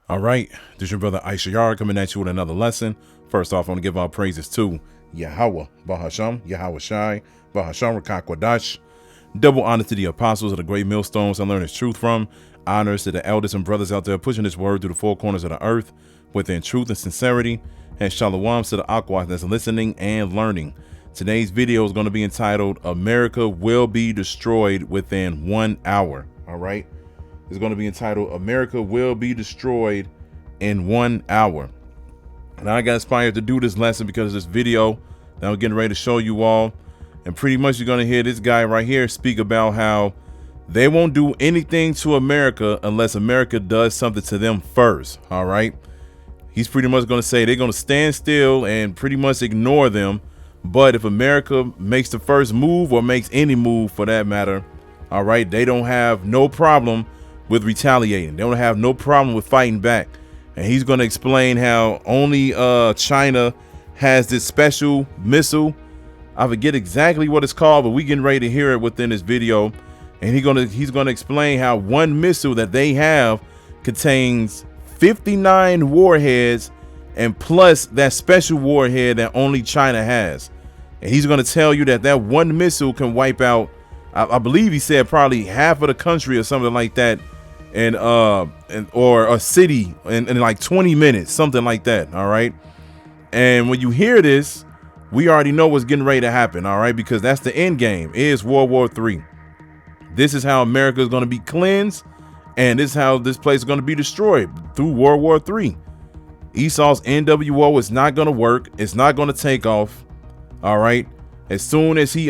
All right, this is your brother Issachar coming at you with another lesson. First off, I want to give our praises to Yahweh, Bahasham, Yahweh Shai, Bahasham Rakakwadash. Double honor to the apostles of the great millstones I learned his truth from. Honors to the elders and brothers out there pushing this word through the four corners of the earth within truth and sincerity. And shalom to the aqua that's listening and learning. Today's video is going to be entitled, America Will Be Destroyed Within 1 Hour. All right. It's going to be entitled, America Will Be Destroyed in 1 Hour. And I got inspired to do this lesson because of this video that I'm getting ready to show you all. And pretty much you're going to hear this guy right here speak about how they won't do anything to America unless America does something to them first. All right. He's pretty much going to say they're going to stand still and pretty much ignore them. But if America makes the first move, or makes any move for that matter, all right, they don't have no problem with retaliating. They don't have no problem with fighting back. And he's going to explain how only China has this special missile. I forget exactly what it's called, but we getting ready to hear it within this video. And he's gonna explain how one missile that they have contains 59 warheads, and plus that special warhead that only China has. And he's going to tell you that that one missile can wipe out, I believe he said probably half of the country or something like that, and or a city in like 20 minutes, something like that. All right. And when you hear this, we already know what's getting ready to happen. All right, because that's the end game, is World War III. This is how America is going to be cleansed, and this is how this place is going to be destroyed, through World War III. Esau's NWO is not going to work. It's not going to take off. All right. As soon as he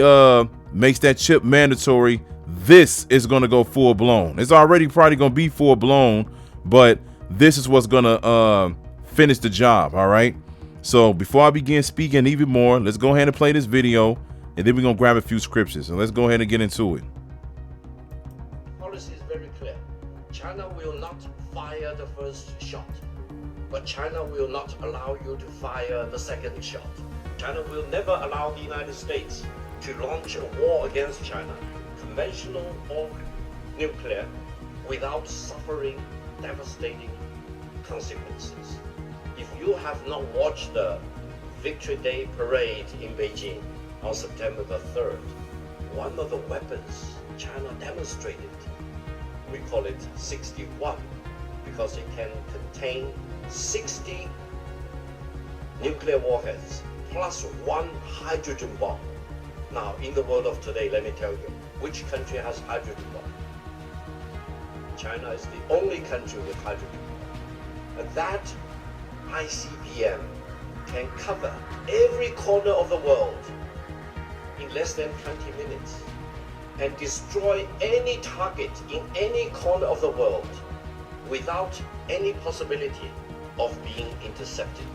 makes that chip mandatory, this is going to go full blown. It's already probably going to be full blown, but this is what's going to finish the job. All right. So before I begin speaking even more, let's go ahead and play this video, and then we're going to grab a few scriptures. So let's go ahead and get into it. Policy is very clear. China will not fire the first shot, but China will not allow you to fire the second shot. China will never allow the United States to launch a war against China, conventional or nuclear, without suffering devastating consequences. If you have not watched the Victory Day parade in Beijing on September the 3rd, one of the weapons China demonstrated, we call it 61, because it can contain 60 nuclear warheads plus one hydrogen bomb. Now, in the world of today, let me tell you, which country has hydrogen bomb? China is the only country with hydrogen bomb. And that ICBM can cover every corner of the world in less than 20 minutes and destroy any target in any corner of the world without any possibility of being intercepted.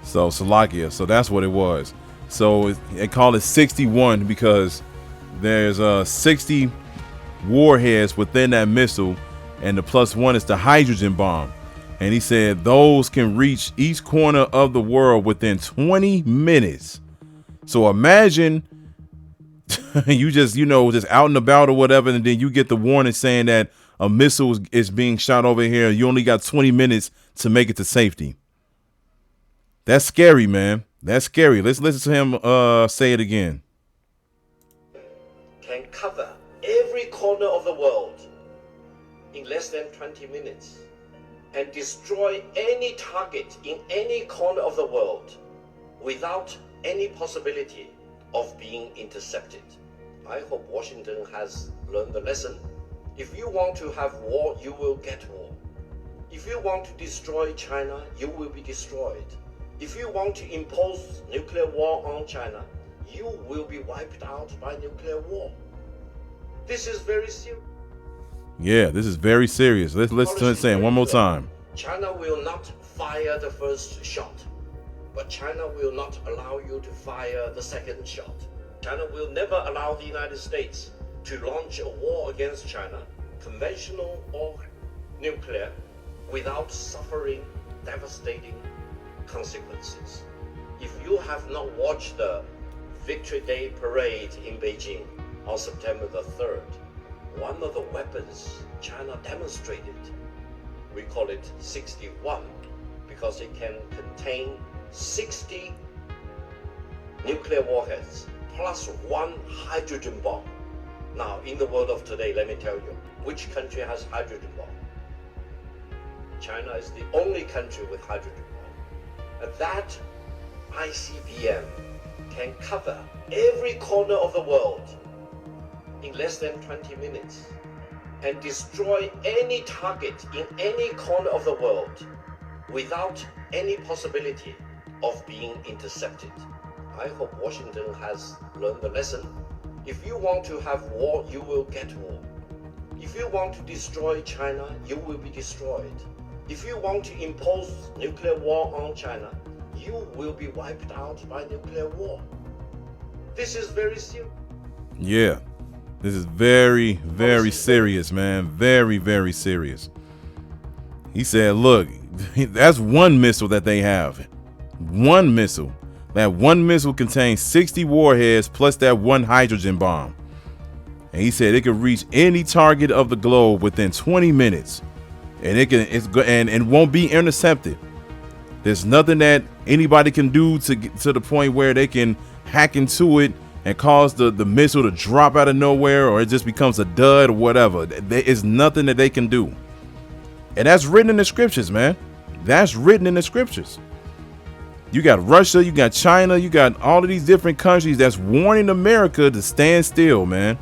So Salakia, so that's what it was. So they call it 61 because there's 60 warheads within that missile, and the plus one is the hydrogen bomb. And he said those can reach each corner of the world within 20 minutes. So imagine you just, just out and about or whatever, and then you get the warning saying that a missile is being shot over here. You only got 20 minutes to make it to safety. That's scary, man. That's scary. Let's listen to him say it again. Can cover every corner of the world in less than 20 minutes and destroy any target in any corner of the world without any possibility of being intercepted. I hope Washington has learned the lesson. If you want to have war, you will get war. If you want to destroy China, you will be destroyed. If you want to impose nuclear war on China, you will be wiped out by nuclear war. This is very serious. Yeah, this is very serious. Let's listen to it saying one more time. China will not fire the first shot, but China will not allow you to fire the second shot. China will never allow the United States to launch a war against China, conventional or nuclear, without suffering devastating consequences. If you have not watched the Victory Day parade in Beijing on September the 3rd, one of the weapons China demonstrated, We call it 61 because it can contain 60 nuclear warheads plus 1 hydrogen bomb. Now, in the world of today, let me tell you, which country has hydrogen bomb? China is the only country with hydrogen bomb. And that ICBM can cover every corner of the world in less than 20 minutes and destroy any target in any corner of the world without any possibility of being intercepted. I hope Washington has learned the lesson. If you want to have war, you will get war. If you want to destroy China, you will be destroyed. If you want to impose nuclear war on China, you will be wiped out by nuclear war. This is very serious. Yeah, this is very, very serious, man. Very, very serious. He said, look, that's one missile that they have. One missile. That one missile contains 60 warheads plus that one hydrogen bomb. And he said it could reach any target of the globe within 20 minutes. And it won't be intercepted. There's nothing that anybody can do to get to the point where they can hack into it and cause the missile to drop out of nowhere, or it just becomes a dud or whatever. There is nothing that they can do. And that's written in the scriptures, man. That's written in the scriptures. You got Russia, you got China, you got all of these different countries that's warning America to stand still, man.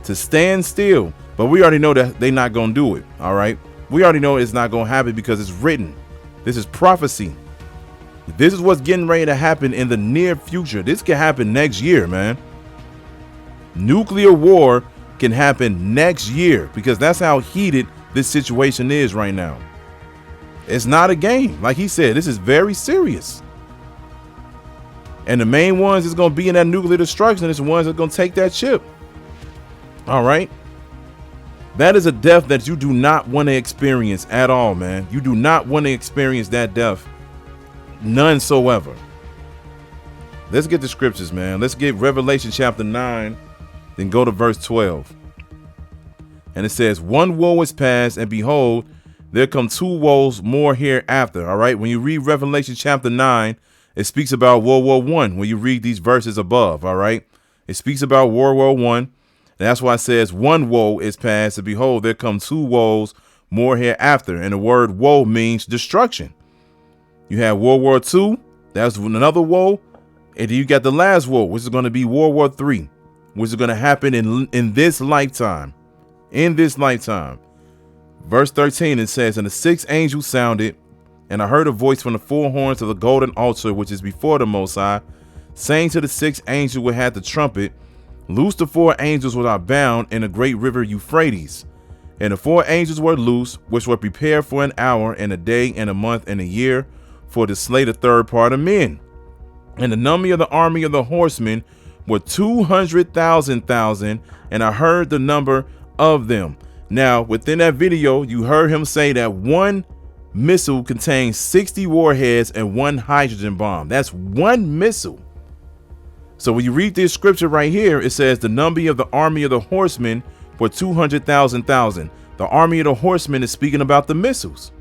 To stand still. But we already know that they're not going to do it, all right? We already know it's not going to happen because it's written. This is prophecy. This is what's getting ready to happen in the near future. This can happen next year, man. Nuclear war can happen next year because that's how heated this situation is right now. It's not a game. Like he said, this is very serious. And the main ones that's going to be in that nuclear destruction is the ones that are going to take that chip. All right. That is a death that you do not want to experience at all, man. You do not want to experience that death. None so ever. Let's get the scriptures, man. Let's get Revelation chapter 9, then go to verse 12. And it says, one woe is past, and behold, there come two woes more hereafter. All right. When you read Revelation chapter 9, it speaks about World War I. When you read these verses above, all right, it speaks about World War I. That's why it says one woe is past, and behold, there come two woes more hereafter. And the word woe means destruction. You have World War II, that's another woe. And then you got the last woe, which is going to be World War III, which is going to happen in this lifetime. In this lifetime. Verse 13, it says, and the sixth angel sounded, and I heard a voice from the four horns of the golden altar, which is before the Most High, saying to the sixth angel which had the trumpet, loose the four angels which are bound in the great river Euphrates. And the four angels were loose, which were prepared for an hour and a day and a month and a year, for to slay the third part of men. And the number of the army of the horsemen were 200,000, and I heard the number of them. Now, within that video, you heard him say that one missile contains 60 warheads and one hydrogen bomb. That's one missile. So when you read this scripture right here, it says the number of the army of the horsemen were 200,000. The army of the horsemen is speaking about the missiles.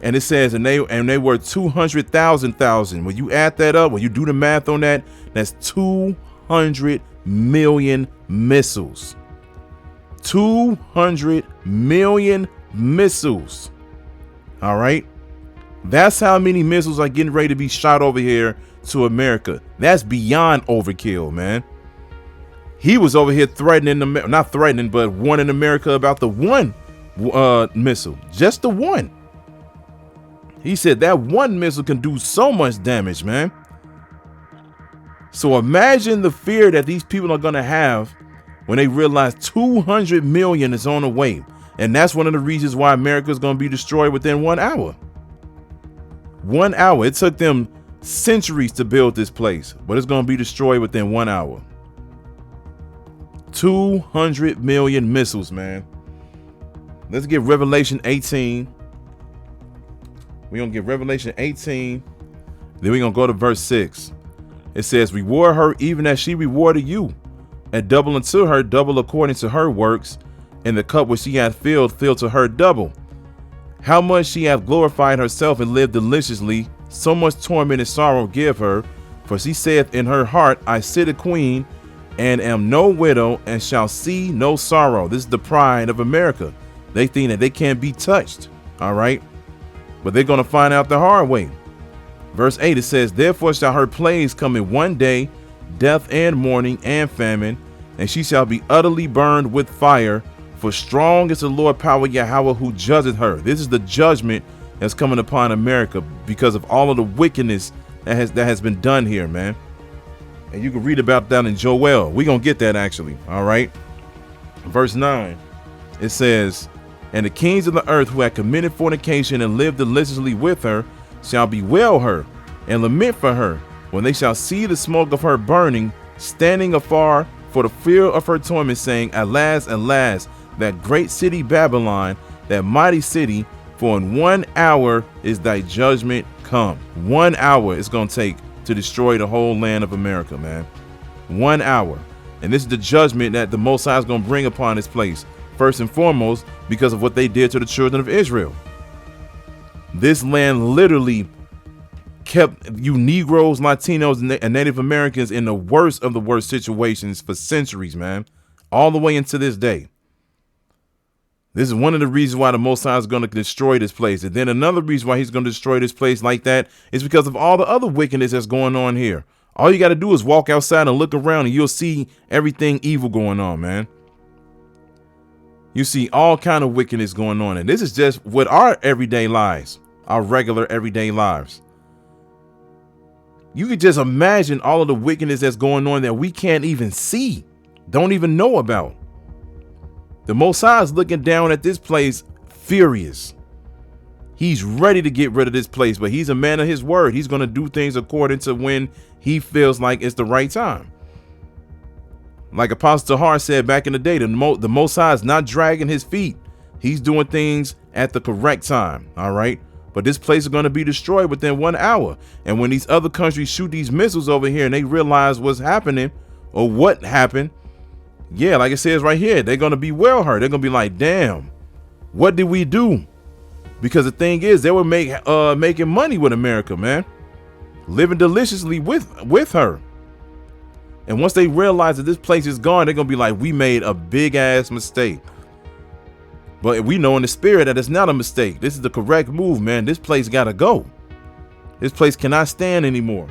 And it says, and they were 200,000. When you add that up, when you do the math on that, that's 200 million missiles. 200 million missiles. All right. That's how many missiles are getting ready to be shot over here to America. That's beyond overkill, man. He was over here threatening, not threatening, but warning America about the one missile, just the one. He said that one missile can do so much damage, man. So imagine the fear that these people are going to have when they realize 200 million is on the way. And that's one of the reasons why America is going to be destroyed within 1 hour. 1 hour. It took them centuries to build this place, but it's going to be destroyed within 1 hour. 200 million missiles, man. Let's get Revelation 18. We're going to get Revelation 18. Then we're going to go to verse 6. It says, reward her even as she rewarded you, and double unto her, double according to her works. And the cup which she hath filled, fill to her double. How much she hath glorified herself and lived deliciously, so much torment and sorrow give her. For she saith in her heart, I sit a queen, and am no widow, and shall see no sorrow. This is the pride of America. They think that they can't be touched, all right? But they're going to find out the hard way. Verse 8, it says, therefore shall her plagues come in one day, death and mourning and famine, and she shall be utterly burned with fire. For strong is the Lord power Yahweh who judgeth her. This is the judgment that's coming upon America because of all of the wickedness that has been done here, man. And you can read about that in Joel. We're going to get that actually. All right. Verse 9, it says, and the kings of the earth who had committed fornication and lived deliciously with her shall bewail her and lament for her when they shall see the smoke of her burning, standing afar for the fear of her torment, saying, alas, alas, that great city Babylon, that mighty city, for in 1 hour is thy judgment come. 1 hour it's going to take to destroy the whole land of America, man. 1 hour. And this is the judgment that the Most High is going to bring upon this place. First and foremost, because of what they did to the children of Israel. This land literally kept you Negroes, Latinos, and Native Americans in the worst of the worst situations for centuries, man. All the way into this day. This is one of the reasons why the Most High is going to destroy this place. And then another reason why he's going to destroy this place like that is because of all the other wickedness that's going on here. All you got to do is walk outside and look around and you'll see everything evil going on, man. You see all kind of wickedness going on. And this is just with our everyday lives, our regular everyday lives. You could just imagine all of the wickedness that's going on that we can't even see, don't even know about. The Most High is looking down at this place furious. He's ready to get rid of this place, but he's a man of his word. He's going to do things according to when he feels like it's the right time. Like Apostle Tahar said back in the day, the Most High is not dragging his feet. He's doing things at the correct time. All right. But this place is going to be destroyed within 1 hour. And when these other countries shoot these missiles over here and they realize what's happening or what happened. Yeah, like it says right here, they're going to be well hurt. They're going to be like, damn, what did we do? Because the thing is, they were making money with America, man. Living deliciously with her. And once they realize that this place is gone, they're going to be like, we made a big ass mistake. But we know in the spirit that it's not a mistake. This is the correct move, man. This place got to go. This place cannot stand anymore.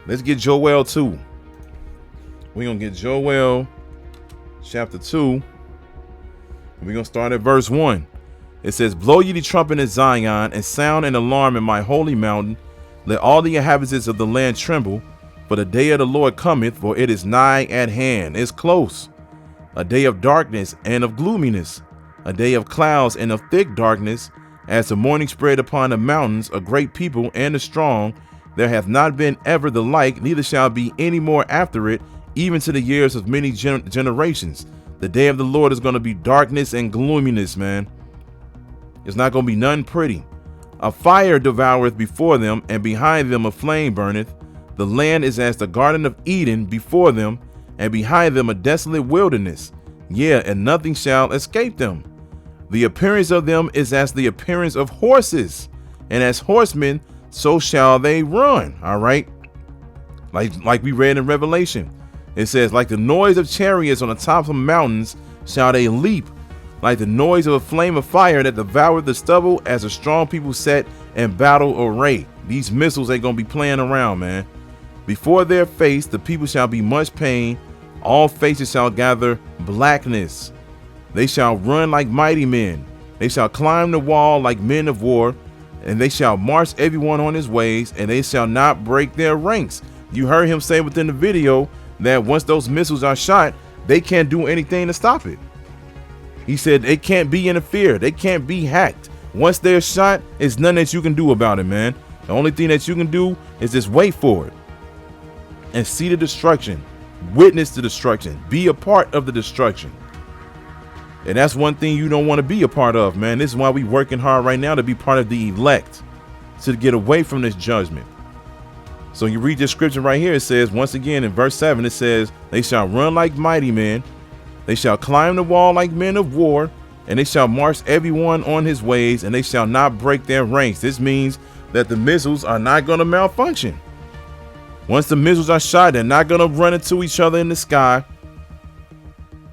Let's get Joel 2. We're going to get Joel chapter 2. We're going to start at verse 1. It says, blow ye the trumpet in Zion and sound an alarm in my holy mountain. Let all the inhabitants of the land tremble. For the day of the Lord cometh, for it is nigh at hand. It's close. A day of darkness and of gloominess. A day of clouds and of thick darkness. As the morning spread upon the mountains, a great people and a strong. There hath not been ever the like, neither shall be any more after it, even to the years of many generations. The day of the Lord is going to be darkness and gloominess, man. It's not going to be none pretty. A fire devoureth before them, and behind them a flame burneth. The land is as the garden of Eden before them, and behind them a desolate wilderness. Yeah, and nothing shall escape them. The appearance of them is as the appearance of horses, and as horsemen, so shall they run. All right. Like we read in Revelation. It says, like the noise of chariots on the tops of mountains shall they leap, like the noise of a flame of fire that devoured the stubble, as a strong people set in battle array. These missiles ain't gonna be playing around, man. Before their face the people shall be much pain, all faces shall gather blackness. They shall run like mighty men, they shall climb the wall like men of war, and they shall march everyone on his ways, and they shall not break their ranks. You heard him say within the video that once those missiles are shot, they can't do anything to stop it. He said they can't be interfered, they can't be hacked. Once they're shot, it's nothing that you can do about it, man. The only thing that you can do is just wait for it and see the destruction, witness the destruction, be a part of the destruction. And that's one thing you don't want to be a part of, man. This is why we working hard right now to be part of the elect, to get away from this judgment. So you read this scripture right here. It says, once again in verse 7, it says, they shall run like mighty men, they shall climb the wall like men of war, and they shall march everyone on his ways, and they shall not break their ranks. This means that the missiles are not going to malfunction. Once the missiles are shot, they're not going to run into each other in the sky.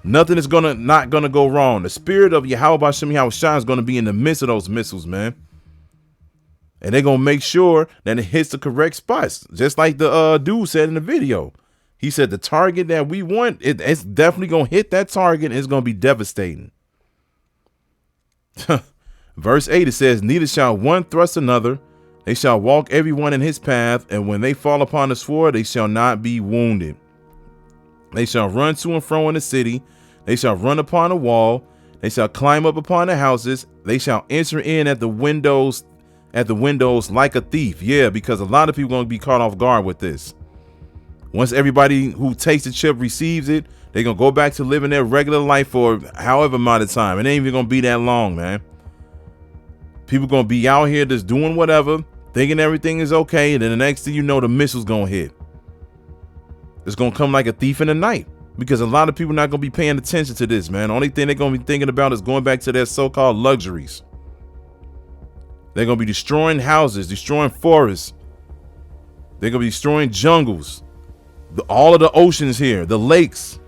Nothing is not gonna go wrong. The spirit of Yahweh B'Shem Yahweh Shai is gonna be in the midst of those missiles, man. And they're gonna make sure that it hits the correct spots. Just like the dude said in the video. He said the target that we want, it's definitely gonna hit that target, and it's gonna be devastating. Verse 8, it says, neither shall one thrust another, they shall walk everyone in his path, and when they fall upon the sword, they shall not be wounded. They shall run to and fro in the city. They shall run upon a wall. They shall climb up upon the houses. They shall enter in at the windows like a thief. Yeah, because a lot of people are going to be caught off guard with this. Once everybody who takes the chip receives it, they're going to go back to living their regular life for however amount of time. It ain't even going to be that long, man. People going to be out here just doing whatever, thinking everything is okay. And then the next thing you know, the missile's going to hit. It's going to come like a thief in the night. Because a lot of people not going to be paying attention to this, man. The only thing they're going to be thinking about is going back to their so-called luxuries. They're going to be destroying houses, destroying forests. They're going to be destroying jungles. All of the oceans here, the lakes.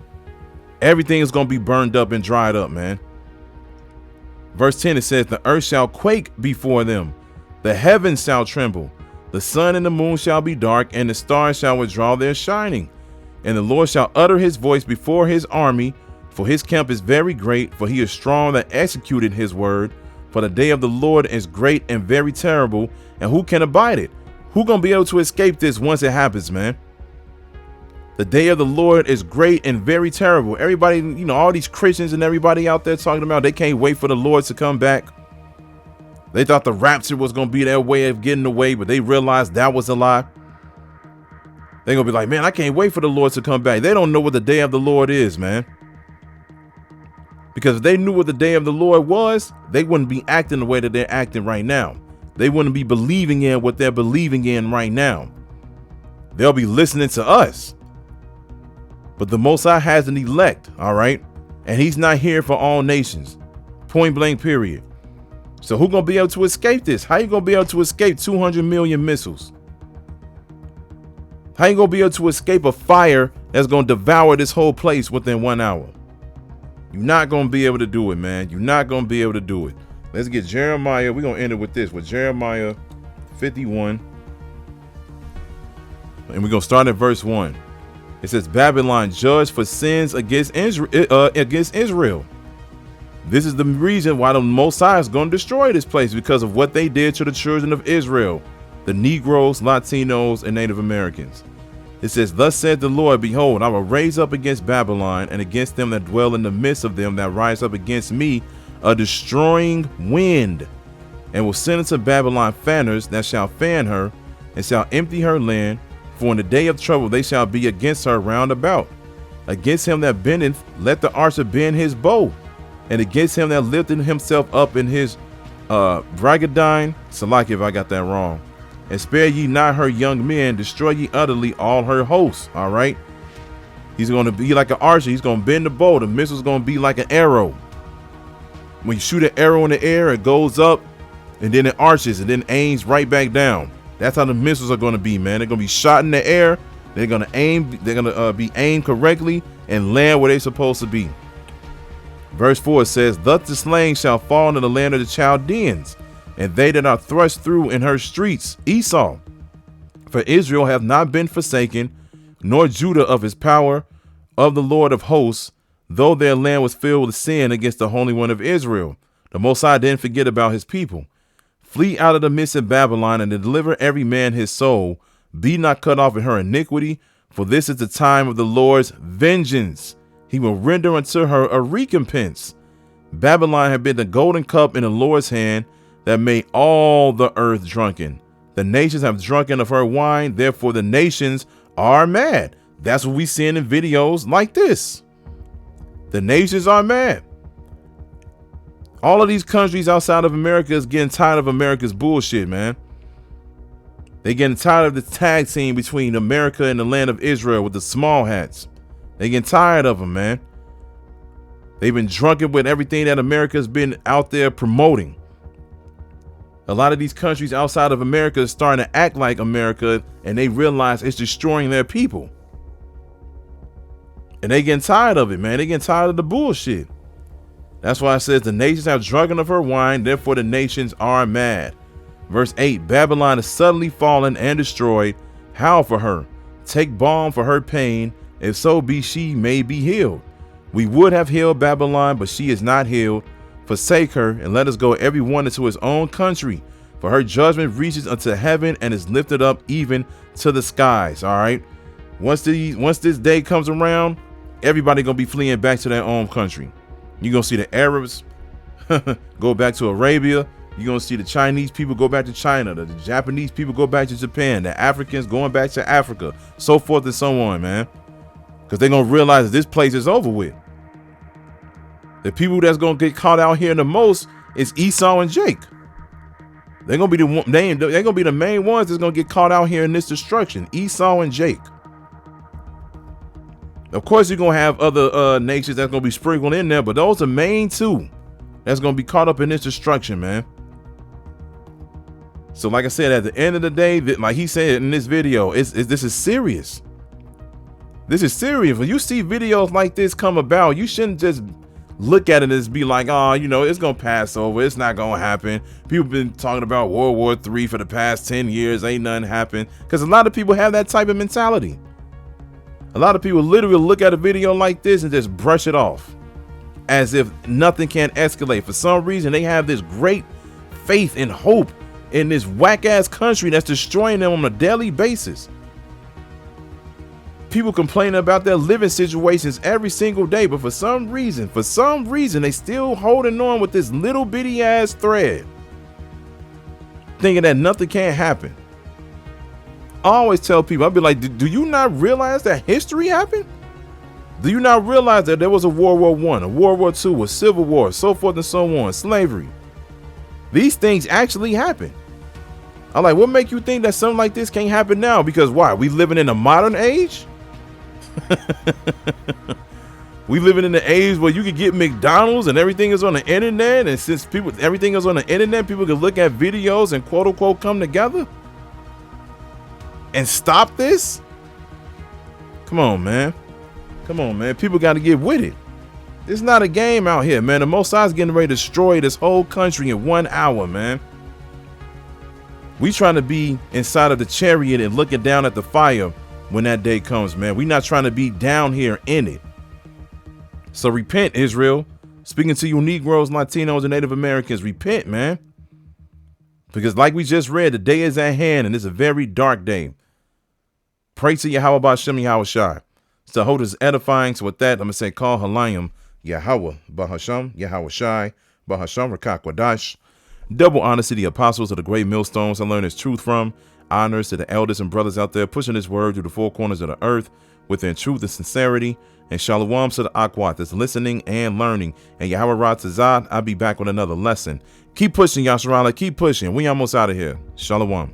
Everything is going to be burned up and dried up, man. Verse 10, it says, the earth shall quake before them. The heavens shall tremble. The sun and the moon shall be dark, and the stars shall withdraw their shining. And the Lord shall utter his voice before his army, for his camp is very great, for he is strong that executed his word. For the day of the Lord is great and very terrible, and who can abide it? Who gonna be able to escape this once it happens, man? The day of the Lord is great and very terrible. Everybody, you know, all these Christians and everybody out there talking about they can't wait for the Lord to come back. They thought the rapture was gonna be their way of getting away, but they realized that was a lie. They're going to be like, man, I can't wait for the Lord to come back. They don't know what the day of the Lord is, man. Because if they knew what the day of the Lord was, they wouldn't be acting the way that they're acting right now. They wouldn't be believing in what they're believing in right now. They'll be listening to us. But the Most High has an elect, all right? And he's not here for all nations. Point blank, period. So who's going to be able to escape this? How you going to be able to escape 200 million missiles? How you gonna be able to escape a fire that's gonna devour this whole place within 1 hour? You're not gonna be able to do it, man. You're not gonna be able to do it. Let's get Jeremiah. We're gonna end it with this, with Jeremiah 51. And we're gonna start at verse 1. It says, Babylon judged for sins against Israel. This is the reason why the Most High is gonna destroy this place, because of what they did to the children of Israel, the Negroes, Latinos, and Native Americans. It says, thus said the Lord, behold, I will raise up against Babylon and against them that dwell in the midst of them that rise up against me a destroying wind, and will send unto Babylon fanners that shall fan her and shall empty her land. For in the day of trouble they shall be against her round about. Against him that bendeth, let the archer bend his bow, and against him that lifted himself up in his bragadine, Salaki if I got that wrong. And spare ye not her young men, destroy ye utterly all her hosts. All right. He's going to be like an archer. He's going to bend the bow. The missile's going to be like an arrow. When you shoot an arrow in the air, it goes up and then it arches and then aims right back down. That's how the missiles are going to be, man. They're going to be shot in the air. They're going to aim. They're going to be aimed correctly and land where they're supposed to be. Verse 4 says, thus the slain shall fall into the land of the Chaldeans, and they that are thrust through in her streets, Esau. For Israel hath not been forsaken, nor Judah of his power of the Lord of hosts, though their land was filled with sin against the Holy One of Israel. The Most High didn't forget about his people. Flee out of the midst of Babylon, and deliver every man his soul. Be not cut off in her iniquity, for this is the time of the Lord's vengeance. He will render unto her a recompense. Babylon had been the golden cup in the Lord's hand, that made all the earth drunken. The nations have drunken of her wine, therefore the nations are mad. That's what we see in videos like this. The nations are mad. All of these countries outside of America is getting tired of America's bullshit, man. They're getting tired of the tag team between America and the land of Israel with the small hats. They're getting tired of them, man. They've been drunken with everything that America's been out there promoting. A lot of these countries outside of America are starting to act like America, and they realize it's destroying their people. And they getting tired of it, man. They getting tired of the bullshit. That's why it says the nations have drunken of her wine, therefore the nations are mad. Verse 8, Babylon is suddenly fallen and destroyed. Howl for her. Take balm for her pain. If so be she may be healed. We would have healed Babylon, but she is not healed. Forsake her, and let us go every one into his own country. For her judgment reaches unto heaven and is lifted up even to the skies. All right. Once this day comes around, everybody gonna be fleeing back to their own country. You're gonna see the Arabs go back to Arabia. You're gonna see the Chinese people go back to China, the Japanese people go back to Japan, the Africans going back to Africa, so forth and so on, man. Because they're gonna realize that this place is over with. The people that's gonna get caught out here the most is Esau and Jake. They're gonna be they're gonna be the main ones that's gonna get caught out here in this destruction. Esau and Jake. Of course, you're gonna have other nations that's gonna be sprinkled in there, but those are main two that's gonna be caught up in this destruction, man. So, like I said, at the end of the day, like he said in this video, this is serious. This is serious. When you see videos like this come about, you shouldn't just look at it as be like, oh, you know, it's gonna pass over. It's not gonna happen. People been talking about World War III for the past 10 years. Ain't nothing happened. Because a lot of people have that type of mentality. A lot of people literally look at a video like this and just brush it off as if nothing can escalate. For some reason, they have this great faith and hope in this whack ass country that's destroying them on a daily basis. People complaining about their living situations every single day, but for some reason, they still holding on with this little bitty ass thread, thinking that nothing can happen. I always tell people, I'll be like, do you not realize that history happened? Do you not realize that there was a World War I, a World War II, a Civil War, so forth and so on, slavery? These things actually happened. I'm like, what make you think that something like this can't happen now? Because why? We living in a modern age? We living in the age where you can get McDonald's and everything is on the internet, and since everything is on the internet, people can look at videos and quote unquote come together and stop this. Come on, man. People got to get with it. It's not a game out here, man. The Most High is getting ready to destroy this whole country in 1 hour, man. We trying to be inside of the chariot and looking down at the fire when that day comes, man. We not trying to be down here in it. So repent, Israel. Speaking to you Negroes, Latinos, and Native Americans, repent, man. Because like we just read, the day is at hand, and it's a very dark day. Pray to Yahweh Ba'Shem Yahweh Shai. So hold is edifying. So with that, I'm going to say, call Halayim Yahweh Ba'Shem Yahweh Shai Ba'Shem Rachaa Quadash. Double honors to the apostles of the great millstones I learned this truth from. Honors to the elders and brothers out there pushing this word through the four corners of the earth within truth and sincerity. And shalom to the Akwat that's listening and learning. And Yahweh Ra Tazad, I'll be back with another lesson. Keep pushing, Yasharala. Keep pushing. We almost out of here. Shalom.